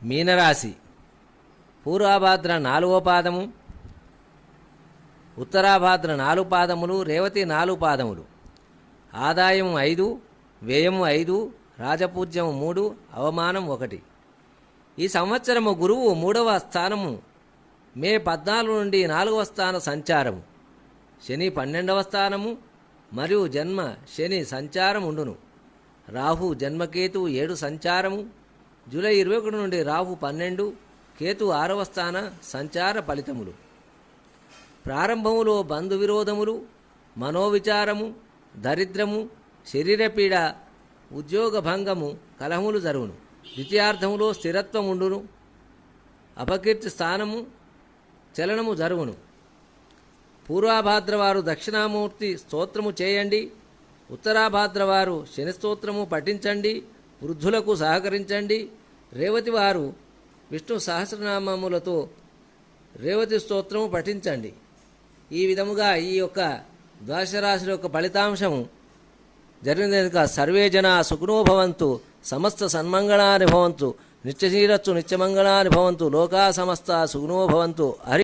మీనరాశి పూర్వాభాద్ర 4వ పాదము, ఉత్తరాభాద్ర 4 పాదములు, రేవతి 4 పాదములు. ఆదాయం 5, వ్యయం 5, రాజపూజ్యం 3, అవమానం 1. ఈ సంవత్సరము గురువు 3వ స్థానము మే 14 నుండి 4వ స్థాన సంచారము, శని 12వ స్థానము మరియు జన్మ శని సంచారం ఉండును. రాహు జన్మకేతు 7 సంచారము, జూలై 21 నుండి రాహు 12, కేతు 6వ స్థాన సంచార ఫలితములు. ప్రారంభములో బంధు విరోధములు, మనోవిచారము, దరిద్రము, శరీరపీడ, ఉద్యోగ భంగము, కలహములు జరుగును. ద్వితీయార్థములో స్థిరత్వం ఉండును. అపకీర్తి స్థానము చలనము జరుగును. పూర్వాభాద్రవారు దక్షిణామూర్తి స్తోత్రము చేయండి. ఉత్తరాభాద్రవారు శని స్తోత్రము పఠించండి. వృద్ధులకు సహకరించండి. రేవతి వారు విష్ణు సహస్రనామములతో రేవతి స్తోత్రము పఠించండి. ఈ విధముగా ఈ యొక్క ద్వాదశ రాశుల యొక్క ఫలితాంశము జరిగిన కనుక సర్వే జనా సుఖినో భవంతు, సమస్త సన్మంగళాని భవంతు, నిత్యశీరస్సు నిత్యమంగళాని భవంతు, లోకా సమస్త సుఖినో భవంతు. హరి